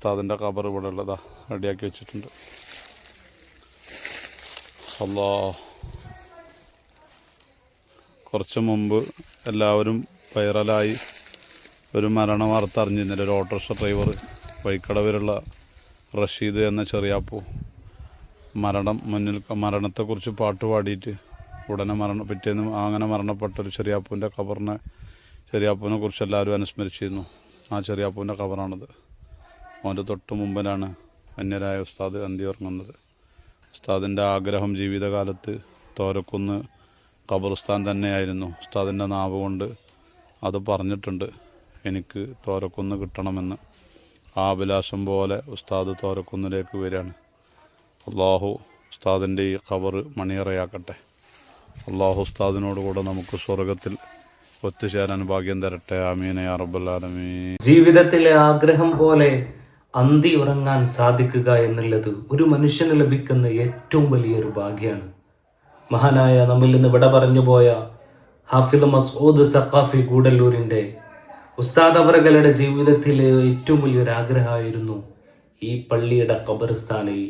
ഉസ്താദിൻ്റെ ഖബർ ഇവിടെ ഉള്ളതാ റെഡിയാക്കി വെച്ചിട്ടുണ്ട്. അല്ലാ, കുറച്ച് മുമ്പ് എല്ലാവരും വൈറലായി ഒരു മരണ വാർത്ത അറിഞ്ഞിരുന്നില്ല. ഒരു ഓട്ടോറിക്ഷ ഡ്രൈവർ വൈക്കടവിലുള്ള റഷീദ് എന്ന ചെറിയാപ്പു മരണത്തെക്കുറിച്ച് പാട്ട് പാടിയിട്ട് ഉടനെ പിറ്റേന്ന് അങ്ങനെ മരണപ്പെട്ടൊരു ചെറിയാപ്പൂവിനെ കുറിച്ച് എല്ലാവരും അനുസ്മരിച്ചിരുന്നു. ആ ചെറിയാപ്പൂവിൻ്റെ ഖബറാണിത്. അവൻ്റെ തൊട്ട് മുമ്പിലാണ് അന്യരായ ഉസ്താദ് അന്തി ഉറങ്ങുന്നത്. ഉസ്താദിൻ്റെ ആഗ്രഹം ജീവിതകാലത്ത് തോരക്കുന്ന് ഖബർസ്ഥാൻ തന്നെയായിരുന്നു. ഉസ്താദിൻ്റെ നാവ് കൊണ്ട് അത് പറഞ്ഞിട്ടുണ്ട്, എനിക്ക് തോരക്കുന്ന് കിട്ടണമെന്ന്. ആ അഭിലാഷം പോലെ ഉസ്താദ് തോരക്കുന്നിലേക്ക് വരികയാണ്. അള്ളാഹു ഉസ്താദിൻ്റെ ഈ ഖബർ മണിയറയാക്കട്ടെ. അള്ളാഹു ഉസ്താദിനോട് കൂടെ നമുക്ക് സ്വർഗത്തിൽ ഒത്തുചേരാൻ ഭാഗ്യം തരട്ടെ. ആമീൻ യാ റബ്ബൽ ആലമീൻ. ജീവിതത്തിലെ ആഗ്രഹം പോലെ അന്തി ഉറങ്ങാൻ സാധിക്കുക എന്നുള്ളത് ഒരു മനുഷ്യന് ലഭിക്കുന്ന ഏറ്റവും വലിയൊരു ഭാഗ്യമാണ്. മഹാനായ നമ്മിൽ നിന്ന് വിട പറഞ്ഞു പോയ ഹാഫിദ് മസ്ഊദ് സഖാഫി ഗൂഡല്ലൂരിൻ്റെ ഉസ്താദ് അവറുകളുടെ ജീവിതത്തിലെ ഏറ്റവും വലിയൊരു ആഗ്രഹമായിരുന്നു ഈ പള്ളിയുടെ ഖബർസ്ഥാനിൽ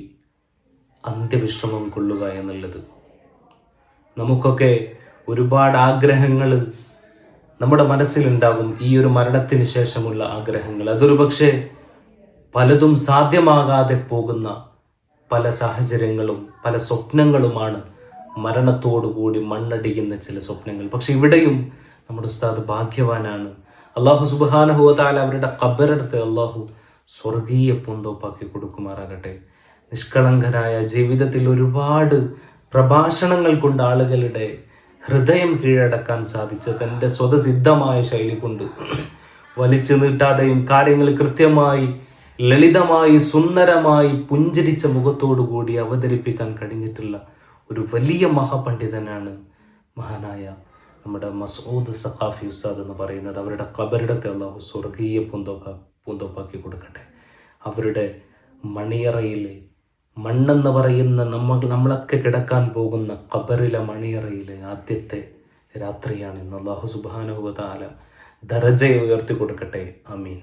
അന്ത്യവിശ്രമം കൊള്ളുക എന്നുള്ളത്. നമുക്കൊക്കെ ഒരുപാട് ആഗ്രഹങ്ങൾ നമ്മുടെ മനസ്സിലുണ്ടാകും, ഈ ഒരു മരണത്തിന് ശേഷമുള്ള ആഗ്രഹങ്ങൾ. അതൊരു പക്ഷേ പലതും സാധ്യമാകാതെ പോകുന്ന പല സാഹചര്യങ്ങളും പല സ്വപ്നങ്ങളുമാണ് മരണത്തോടുകൂടി മണ്ണടിയുന്ന ചില സ്വപ്നങ്ങൾ. പക്ഷെ ഇവിടെയും നമ്മുടെ ഉസ്താദ് ഭാഗ്യവാനാണ്. അള്ളാഹു സുബ്ഹാനഹു വ തആല അവരുടെ ഖബറെടുത്ത് അള്ളാഹു സ്വർഗീയ പൂന്തോപ്പാക്കി കൊടുക്കുമാറാകട്ടെ. നിഷ്കളങ്കനായ ജീവിതത്തിൽ ഒരുപാട് പ്രഭാഷണങ്ങൾ കൊണ്ട് ആളുകളുടെ ഹൃദയം കീഴടക്കാൻ സാധിച്ച തൻ്റെ സ്വതസിദ്ധമായ ശൈലി കൊണ്ട് വലിച്ചു നീട്ടാതെയും കാര്യങ്ങൾ കൃത്യമായി ലളിതമായി സുന്ദരമായി പുഞ്ചിരിച്ച മുഖത്തോടുകൂടി അവതരിപ്പിക്കാൻ കഴിഞ്ഞിട്ടുള്ള ഒരു വലിയ മഹാപണ്ഡിതനാണ് മഹാനായ നമ്മുടെ മസ്ഊദ് സഖാഫി ഉസ്താദ് എന്ന് പറയുന്നത്. അവരുടെ ഖബറിടത്തെ അല്ലാഹു സ്വർഗീയ പൂന്തോപ്പാക്കി കൊടുക്കട്ടെ. അവരുടെ മണിയറയിലെ മണ്ണെന്ന് പറയുന്ന നമ്മളൊക്കെ കിടക്കാൻ പോകുന്ന ഖബറിലെ മണിയറയിലെ ആദ്യത്തെ രാത്രിയാണ് ഇന്ന്. അല്ലാഹു സുബ്ഹാനഹു വ തആല ദറജയെ ഉയർത്തി കൊടുക്കട്ടെ. ആമീൻ.